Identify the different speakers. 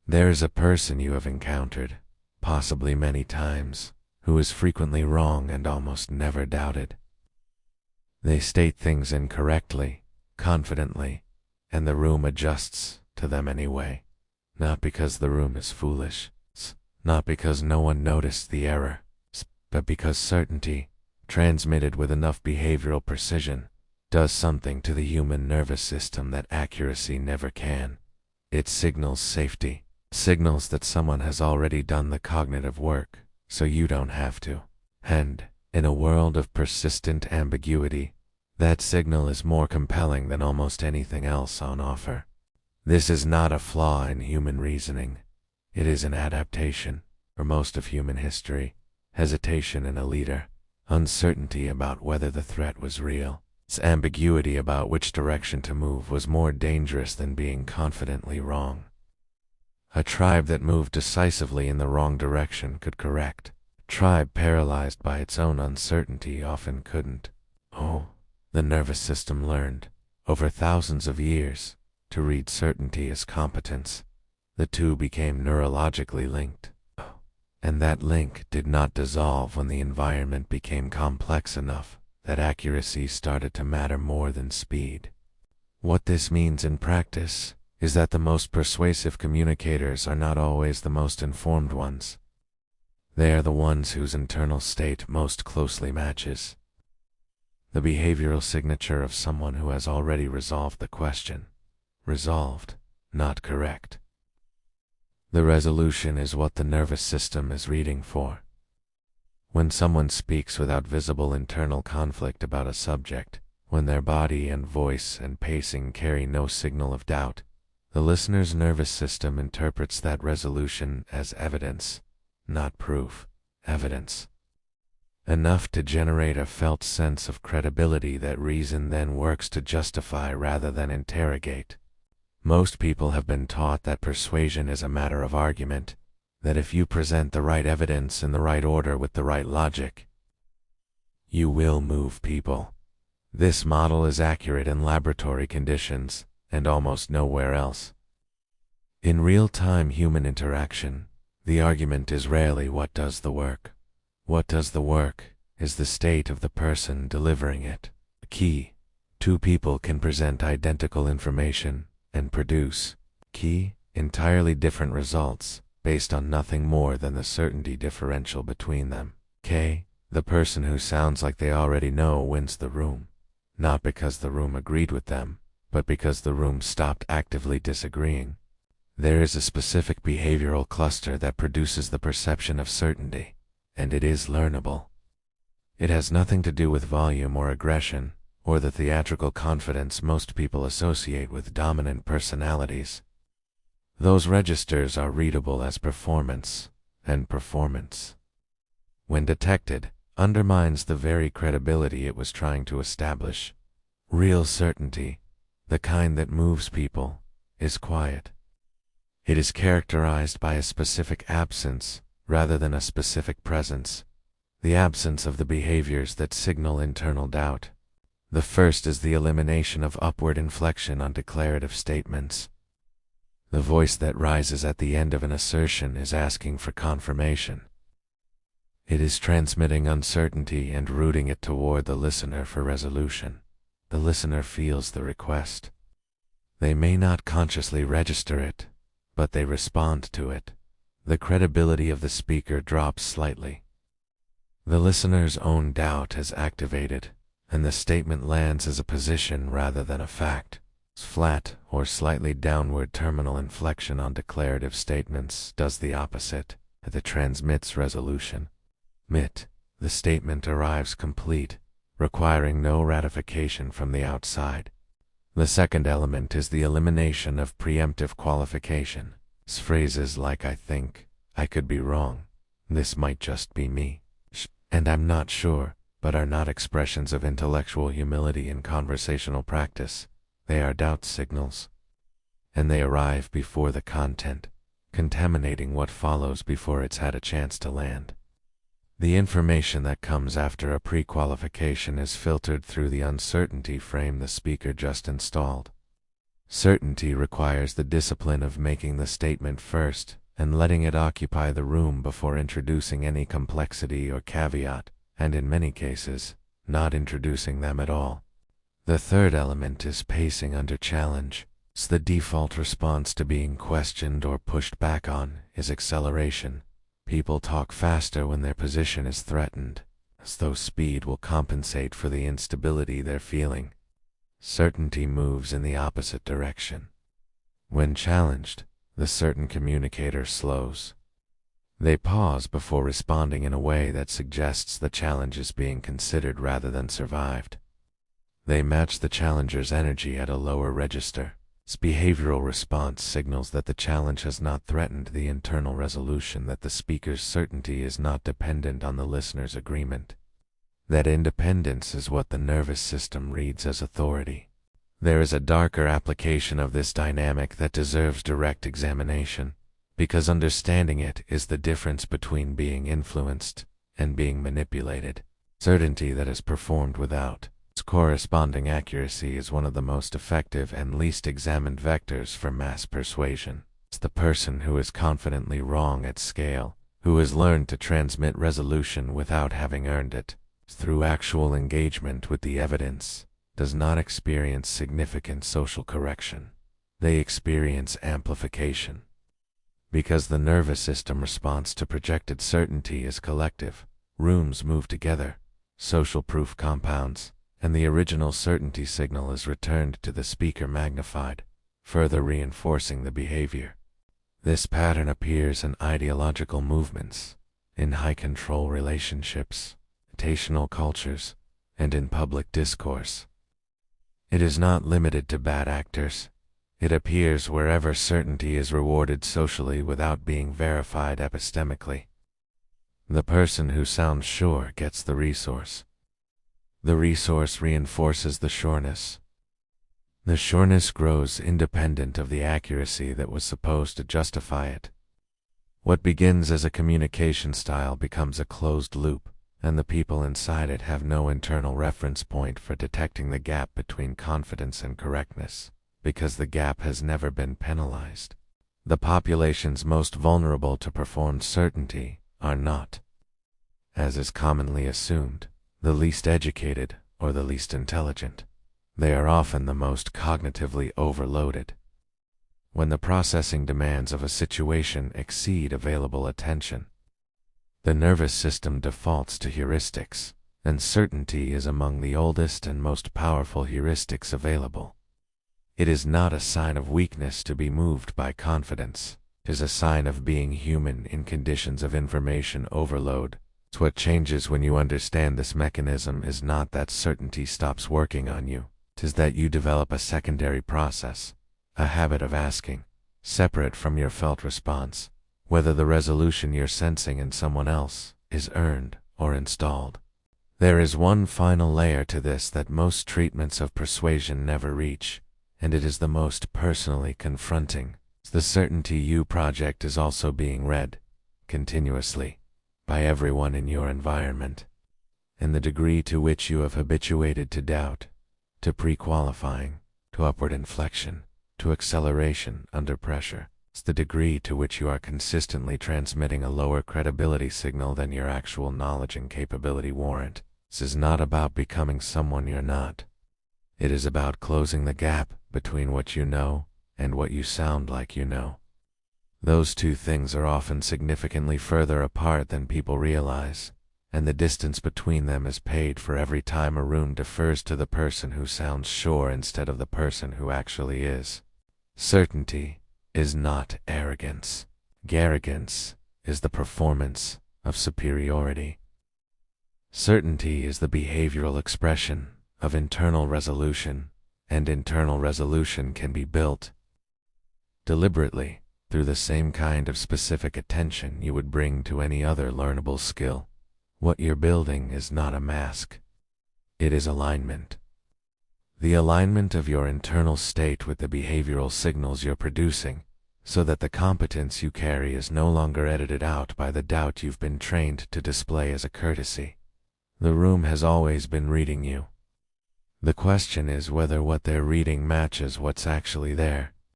Speaker 1: There is a person you have encountered, possibly many times, who is frequently wrong and almost never doubted. They state things incorrectly, confidently, and the room adjusts to them anyway, not because the room is foolish, not because no one noticed the error, but because certainty, transmitted with enough behavioral precision, does something to the human nervous system that accuracy never can. It signals safety, signals that someone has already done the cognitive work, so you don't have to. And, in a world of persistent ambiguity, that signal is more compelling than almost anything else on offer. This is not a flaw in human reasoning. It is an adaptation, for most of human history, hesitation in a leader, uncertainty about whether the threat was real. Its ambiguity about which direction to move was more dangerous than being confidently wrong. A tribe that moved decisively in the wrong direction could correct. A tribe paralyzed by its own uncertainty often couldn't. The nervous system learned, over thousands of years, to read certainty as competence. The two became neurologically linked. And that link did not dissolve when the environment became complex enough that accuracy started to matter more than speed. What this means in practice is that the most persuasive communicators are not always the most informed ones. They are the ones whose internal state most closely matches the behavioral signature of someone who has already resolved the question. Resolved, not correct. The resolution is what the nervous system is reading for. When someone speaks without visible internal conflict about a subject, when their body and voice and pacing carry no signal of doubt, the listener's nervous system interprets that resolution as evidence, not proof, evidence. Enough to generate a felt sense of credibility that reason then works to justify rather than interrogate. Most people have been taught that persuasion is a matter of argument, that if you present the right evidence in the right order with the right logic, you will move people. This model is accurate in laboratory conditions and almost nowhere else. In real-time human interaction, the argument is rarely what does the work. What does the work is the state of the person delivering it. Key: two people can present identical information and produce entirely different results based on nothing more than the certainty differential between them. The person who sounds like they already know wins the room, not because the room agreed with them, but because the room stopped actively disagreeing. There is a specific behavioral cluster that produces the perception of certainty, and it is learnable. It has nothing to do with volume or aggression, or the theatrical confidence most people associate with dominant personalities. Those registers are readable as performance, and performance, when detected, undermines the very credibility it was trying to establish. Real certainty, the kind that moves people, is quiet. It is characterized by a specific absence rather than a specific presence, the absence of the behaviors that signal internal doubt. The first is the elimination of upward inflection on declarative statements. The voice that rises at the end of an assertion is asking for confirmation. It is transmitting uncertainty and routing it toward the listener for resolution. The listener feels the request. They may not consciously register it, but they respond to it. The credibility of the speaker drops slightly. The listener's own doubt is activated, and the statement lands as a position rather than a fact. Flat or slightly downward terminal inflection on declarative statements does the opposite. It transmits resolution. The statement arrives complete, requiring no ratification from the outside. The second element is the elimination of preemptive qualification. Phrases like "I think," "I could be wrong," "this might just be me," and "I'm not sure," but are not expressions of intellectual humility in conversational practice. They are doubt signals, and they arrive before the content, contaminating what follows before it's had a chance to land. The information that comes after a pre-qualification is filtered through the uncertainty frame the speaker just installed. Certainty requires the discipline of making the statement first and letting it occupy the room before introducing any complexity or caveat, and in many cases, not introducing them at all. The third element is pacing under challenge. The default response to being questioned or pushed back on is acceleration. People talk faster when their position is threatened, as though speed will compensate for the instability they're feeling. Certainty moves in the opposite direction. When challenged, the certain communicator slows. They pause before responding in a way that suggests the challenge is being considered rather than survived. They match the challenger's energy at a lower register. This behavioral response signals that the challenge has not threatened the internal resolution, that the speaker's certainty is not dependent on the listener's agreement. That independence is what the nervous system reads as authority. There is a darker application of this dynamic that deserves direct examination, because understanding it is the difference between being influenced and being manipulated. Certainty that is performed without its corresponding accuracy is one of the most effective and least examined vectors for mass persuasion. It's the person who is confidently wrong at scale, who has learned to transmit resolution without having earned it, through actual engagement with the evidence, does not experience significant social correction. They experience amplification. Because the nervous system response to projected certainty is collective, rooms move together, social proof compounds, and the original certainty signal is returned to the speaker magnified, further reinforcing the behavior. This pattern appears in ideological movements, in high-control relationships, mutational cultures, and in public discourse. It is not limited to bad actors. It appears wherever certainty is rewarded socially without being verified epistemically. The person who sounds sure gets the resource. The resource reinforces the sureness. The sureness grows independent of the accuracy that was supposed to justify it. What begins as a communication style becomes a closed loop, and the people inside it have no internal reference point for detecting the gap between confidence and correctness, because the gap has never been penalized. The populations most vulnerable to performed certainty are not, as is commonly assumed, the least educated or the least intelligent. They are often the most cognitively overloaded. When the processing demands of a situation exceed available attention, the nervous system defaults to heuristics, and certainty is among the oldest and most powerful heuristics available. It is not a sign of weakness to be moved by confidence. It is a sign of being human in conditions of information overload. What changes when you understand this mechanism is not that certainty stops working on you. It is that you develop a secondary process, a habit of asking, separate from your felt response, whether the resolution you're sensing in someone else is earned or installed. There is one final layer to this that most treatments of persuasion never reach, and it is the most personally confronting. The Certainty You project is also being read, continuously, by everyone in your environment. And the degree to which you have habituated to doubt, to pre-qualifying, to upward inflection, to acceleration under pressure, it's the degree to which you are consistently transmitting a lower credibility signal than your actual knowledge and capability warrant. This is not about becoming someone you're not. It is about closing the gap between what you know and what you sound like you know. Those two things are often significantly further apart than people realize, and the distance between them is paid for every time a room defers to the person who sounds sure instead of the person who actually is. Certainty is not arrogance. Garrogance is the performance of superiority. Certainty is the behavioral expression of internal resolution, and internal resolution can be built deliberately through the same kind of specific attention you would bring to any other learnable skill. What you're building is not a mask. It is alignment. The alignment of your internal state with the behavioral signals you're producing, so that the competence you carry is no longer edited out by the doubt you've been trained to display as a courtesy. The room has always been reading you. The question is whether what they're reading matches what's actually there.